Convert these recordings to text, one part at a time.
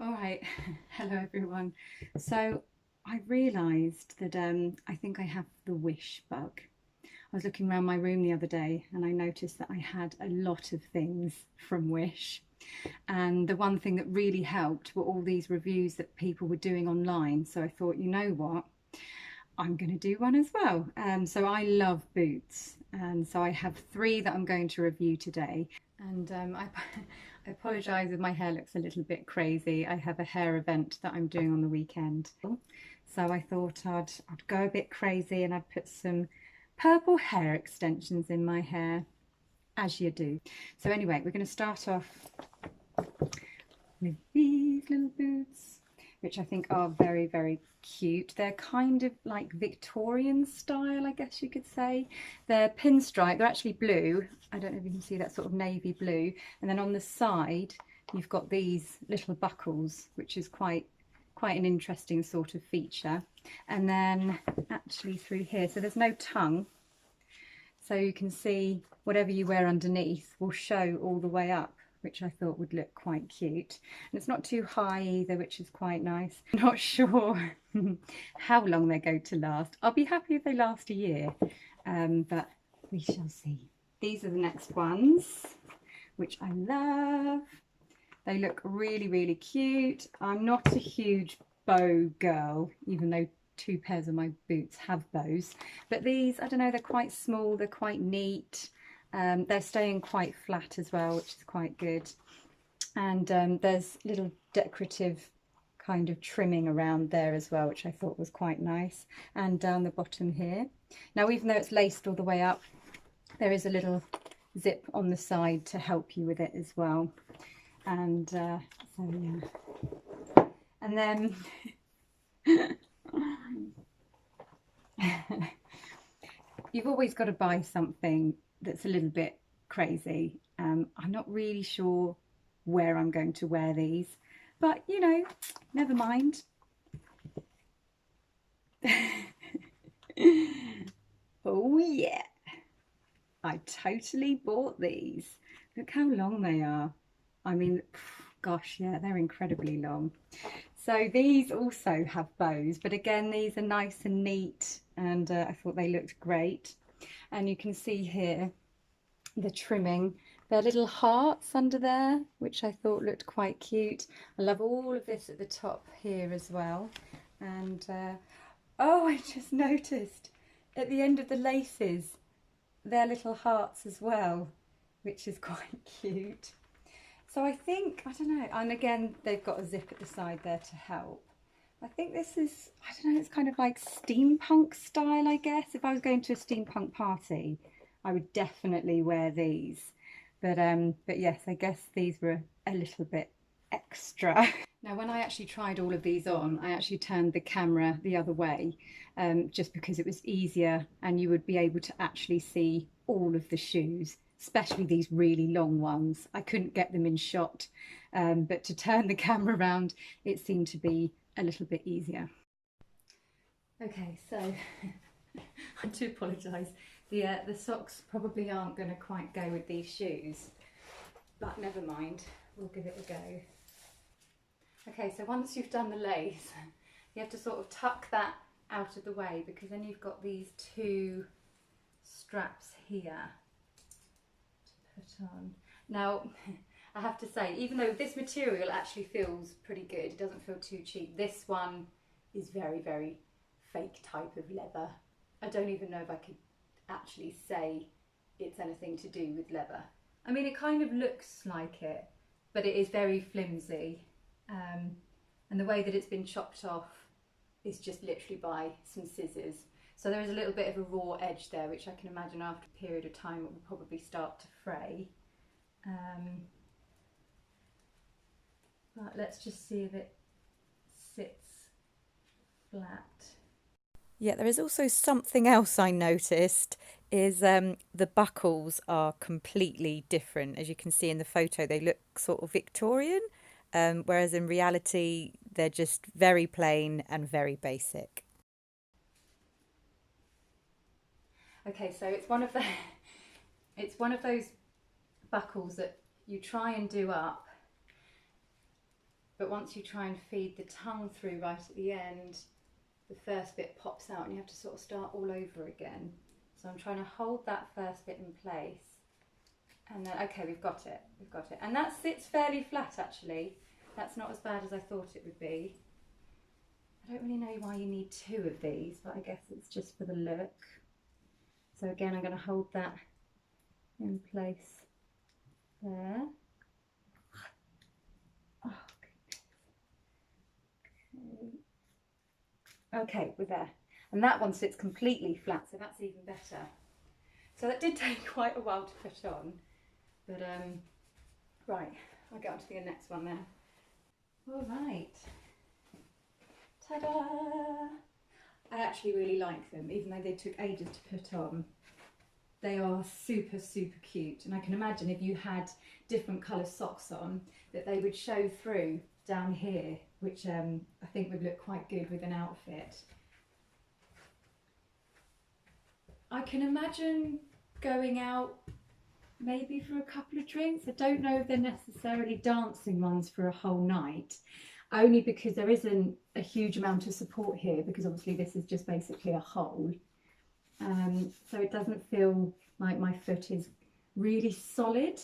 All right, hello everyone. So I realised that I think I have the wish bug. I was looking around my room the other day and I noticed that I had a lot of things from Wish. And the one thing that really helped were all these reviews that people were doing online. So I thought, you know what? I'm going to do one as well. So I love boots, and so I have three that I'm going to review today. And I apologise if my hair looks a little bit crazy. I have a hair event that I'm doing on the weekend. So I thought I'd go a bit crazy and I'd put some purple hair extensions in my hair, as you do. So anyway, we're going to start off with these little boots, which I think are very, very cute. They're kind of like Victorian style, I guess you could say. They're pinstripe, they're actually blue. I don't know if you can see that sort of navy blue. And then on the side, you've got these little buckles, which is quite an interesting sort of feature. And then actually through here, so there's no tongue. So you can see whatever you wear underneath will show all the way up, which I thought would look quite cute. And it's not too high either, which is quite nice. I'm not sure how long they're going to last. I'll be happy if they last a year, but we shall see. These are the next ones, which I love. They look really, really cute. I'm not a huge bow girl, even though two pairs of my boots have bows. But these, I don't know, they're quite small, they're quite neat. They're staying quite flat as well, which is quite good. And there's little decorative kind of trimming around there as well, which I thought was quite nice. And down the bottom here. Now, even though it's laced all the way up, there is a little zip on the side to help you with it as well. And so yeah. And then you've always got to buy something that's a little bit crazy. I'm not really sure where I'm going to wear these, but you know, never mind. Oh yeah, I totally bought these. Look how long they are. I mean, gosh, yeah, they're incredibly long. So these also have bows, but again, these are nice and neat, and I thought they looked great. And you can see here the trimming. They're little hearts under there, which I thought looked quite cute. I love all of this at the top here as well. And oh, I just noticed at the end of the laces, they're little hearts as well, which is quite cute. So I think, I don't know, and again, they've got a zip at the side there to help. I think this is, I don't know, it's kind of like steampunk style, I guess. If I was going to a steampunk party, I would definitely wear these. But yes, I guess these were a little bit extra. Now, when I actually tried all of these on, I actually turned the camera the other way, just because it was easier and you would be able to actually see all of the shoes, especially these really long ones. I couldn't get them in shot, but to turn the camera around, it seemed to be a little bit easier. Okay, so I do apologise. The socks probably aren't going to quite go with these shoes, but never mind, we'll give it a go. Okay, so once you've done the lace, you have to sort of tuck that out of the way, because then you've got these two straps here to put on. Now, I have to say, even though this material actually feels pretty good, it doesn't feel too cheap, this one is very, very fake type of leather. I don't even know if I could actually say it's anything to do with leather. I mean, it kind of looks like it, but it is very flimsy. And the way that it's been chopped off is just literally by some scissors. So there is a little bit of a raw edge there, which I can imagine after a period of time it will probably start to fray. But let's just see if it sits flat. Yeah, there is also something else I noticed is the buckles are completely different. As you can see in the photo, they look sort of Victorian, whereas in reality, they're just very plain and very basic. Okay, so it's one of those buckles that you try and do up but once you try and feed the tongue through right at the end, the first bit pops out and you have to sort of start all over again. So I'm trying to hold that first bit in place, and then, okay, we've got it, and that sits fairly flat actually. That's not as bad as I thought it would be. I don't really know why you need two of these, but I guess it's just for the look. So again, I'm going to hold that in place there. Oh, okay, we're there. And that one sits completely flat, so that's even better. So that did take quite a while to put on, but right, I'll get on to the next one then. All right. Ta-da! I actually really like them, even though they took ages to put on. They are super, super cute, and I can imagine if you had different colour socks on, that they would show through down here, which I think would look quite good with an outfit. I can imagine going out maybe for a couple of drinks. I don't know if they're necessarily dancing ones for a whole night, only because there isn't a huge amount of support here, because obviously this is just basically a hole. So it doesn't feel like my foot is really solid.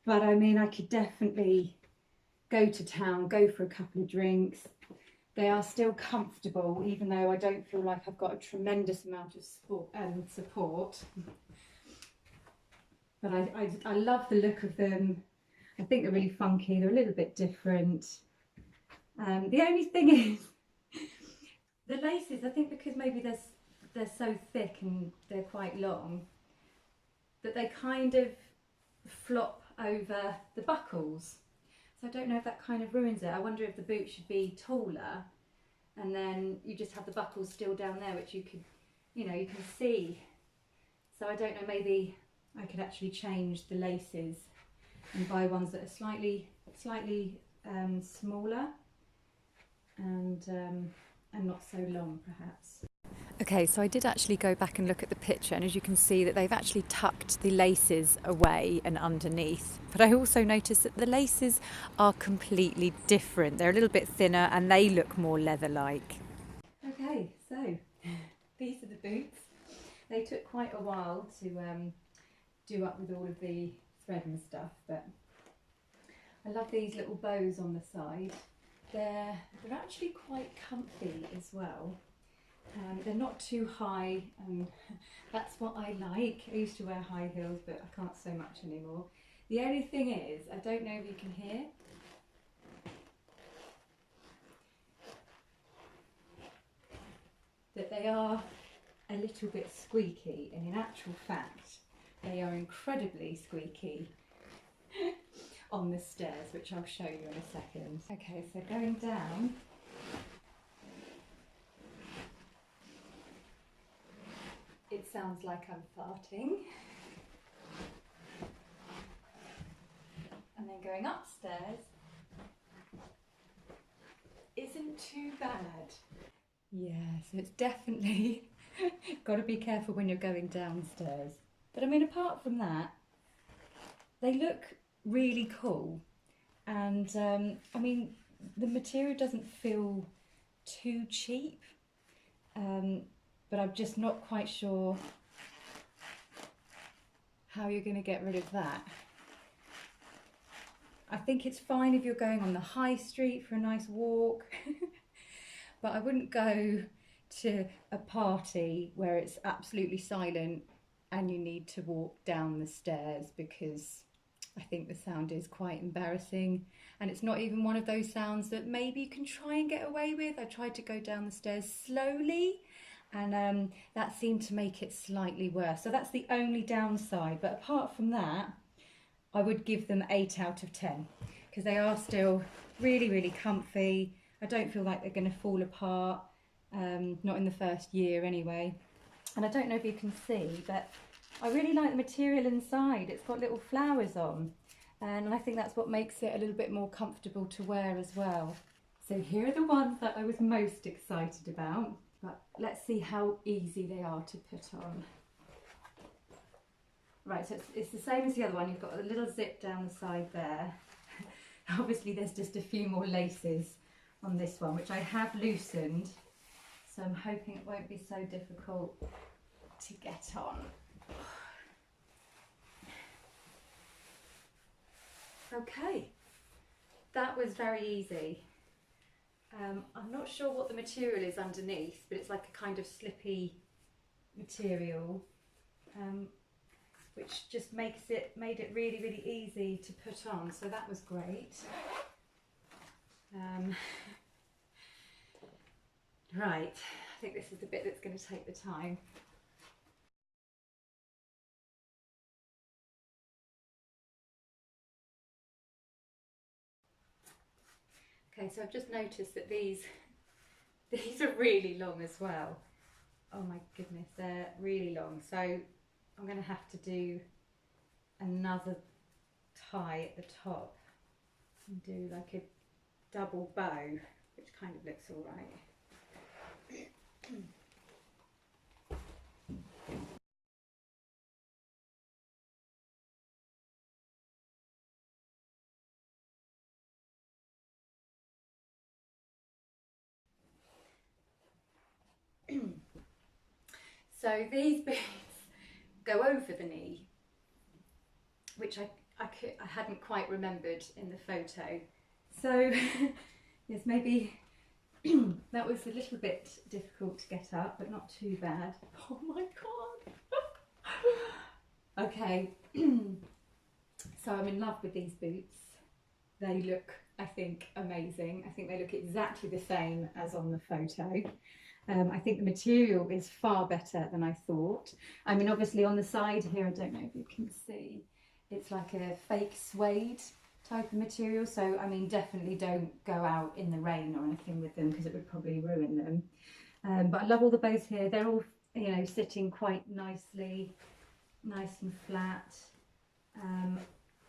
But I mean, I could definitely go to town, go for a couple of drinks. They are still comfortable, even though I don't feel like I've got a tremendous amount of support. But I love the look of them. I think they're really funky. They're a little bit different. The only thing is, the laces, I think because maybe they're so thick and they're quite long, that they kind of flop over the buckles. So I don't know if that kind of ruins it. I wonder if the boot should be taller, and then you just have the buckles still down there, which you could, you know, you can see. So I don't know, maybe I could actually change the laces and buy ones that are slightly smaller and not so long, perhaps. Okay, so I did actually go back and look at the picture, and as you can see that they've actually tucked the laces away and underneath. But I also noticed that the laces are completely different. They're a little bit thinner and they look more leather-like. Okay, so these are the boots. They took quite a while to do up with all of the thread and stuff, but I love these little bows on the side. They're actually quite comfy as well. They're not too high, and that's what I like. I used to wear high heels, but I can't so much anymore. The only thing is, I don't know if you can hear, that they are a little bit squeaky, and in actual fact, they are incredibly squeaky on the stairs, which I'll show you in a second. Okay, so going down, it sounds like I'm farting. And then going upstairs isn't too bad. Yeah, so it's definitely got to be careful when you're going downstairs. But I mean, apart from that, they look really cool. And I mean, the material doesn't feel too cheap. But I'm just not quite sure how you're going to get rid of that. I think it's fine if you're going on the high street for a nice walk, but I wouldn't go to a party where it's absolutely silent and you need to walk down the stairs, because I think the sound is quite embarrassing, and it's not even one of those sounds that maybe you can try and get away with. I tried to go down the stairs slowly, and that seemed to make it slightly worse. So that's the only downside, but apart from that, I would give them 8 out of 10, because they are still really, really comfy. I don't feel like they're going to fall apart, not in the first year anyway. And I don't know if you can see, but I really like the material inside. It's got little flowers on, and I think that's what makes it a little bit more comfortable to wear as well. So here are the ones that I was most excited about. But let's see how easy they are to put on. Right, so it's the same as the other one. You've got a little zip down the side there. Obviously there's just a few more laces on this one, which I have loosened, so I'm hoping it won't be so difficult to get on. Okay, that was very easy. I'm not sure what the material is underneath, but it's like a kind of slippy material, which just made it really, really easy to put on. So that was great. Right, I think this is the bit that's going to take the time. Okay, so I've just noticed that these are really long as well. Oh my goodness, they're really long. So I'm going to have to do another tie at the top and do like a double bow, which kind of looks all right. So these bits go over the knee, which I hadn't quite remembered in the photo. So yes, maybe that was a little bit difficult to get up, but not too bad. Oh my god. Okay, so I'm in love with these boots. They look, I think, amazing. I think they look exactly the same as on the photo. I think the material is far better than I thought. I mean, obviously on the side here, I don't know if you can see, it's like a fake suede type of material. So, I mean, definitely don't go out in the rain or anything with them because it would probably ruin them. But I love all the bows here. They're all, you know, sitting quite nicely, nice and flat.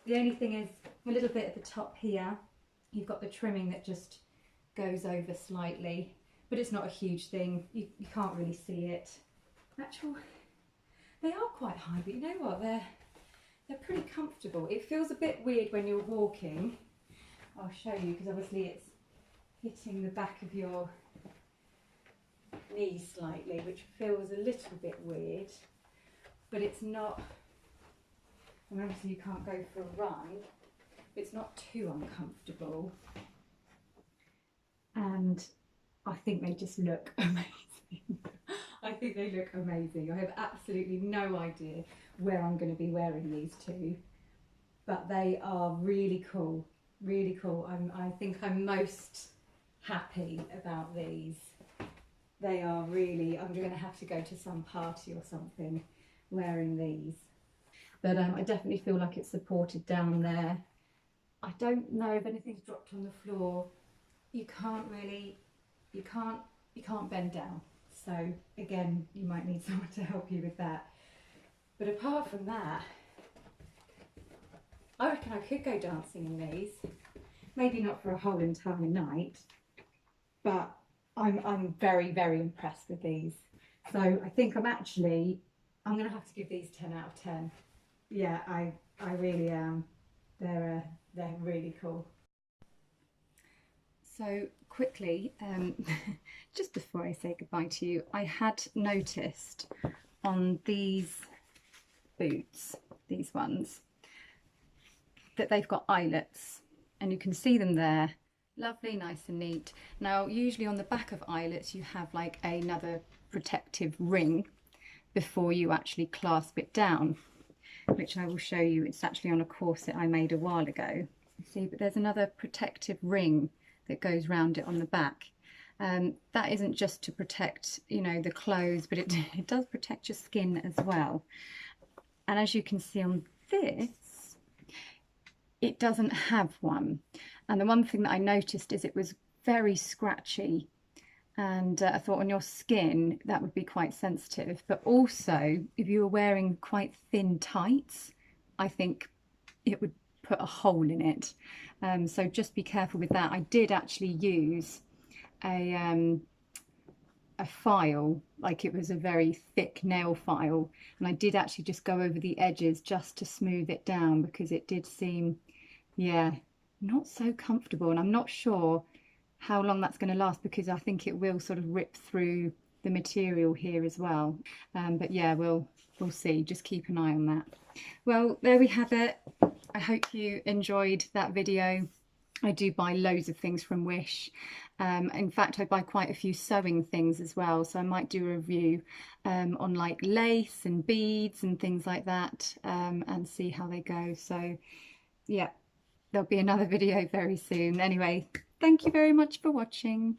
The only thing is a little bit at the top here, you've got the trimming that just goes over slightly. But it's not a huge thing. You can't really see it. Actually, they are quite high, but you know what? They're pretty comfortable. It feels a bit weird when you're walking. I'll show you because obviously it's hitting the back of your knee slightly, which feels a little bit weird. But it's not. I mean, obviously you can't go for a run. But it's not too uncomfortable. And I think they just look amazing. I think they look amazing. I have absolutely no idea where I'm going to be wearing these to, but they are really cool, really cool. I think I'm most happy about these. They are really, I'm going to have to go to some party or something wearing these. But I definitely feel like it's supported down there. I don't know if anything's dropped on the floor. You can't really, you can't bend down. So again, you might need someone to help you with that. But apart from that, I reckon I could go dancing in these. Maybe not for a whole entire night, but I'm very, very impressed with these. So I think I'm going to have to give these 10 out of 10. Yeah, I really am. They're really cool. So quickly, just before I say goodbye to you, I had noticed on these boots, these ones, that they've got eyelets, and you can see them there. Lovely, nice and neat. Now, usually on the back of eyelets, you have like another protective ring before you actually clasp it down, which I will show you. It's actually on a corset I made a while ago. See, but there's another protective ring that goes round it on the back. That isn't just to protect, you know, the clothes, but it does protect your skin as well. And as you can see on this, it doesn't have one. And the one thing that I noticed is it was very scratchy. And I thought on your skin, that would be quite sensitive. But also, if you were wearing quite thin tights, I think it would put a hole in it. So just be careful with that. I did actually use a file, like it was a very thick nail file, and I did actually just go over the edges just to smooth it down, because it did seem, yeah, not so comfortable, and I'm not sure how long that's going to last, because I think it will sort of rip through the material here as well. But yeah, we'll see. Just keep an eye on that. Well, there we have it. I hope you enjoyed that video. I do buy loads of things from Wish. In fact, I buy quite a few sewing things as well, so I might do a review on like lace and beads and things like that, and see how they go. So yeah, there'll be another video very soon. Anyway, thank you very much for watching.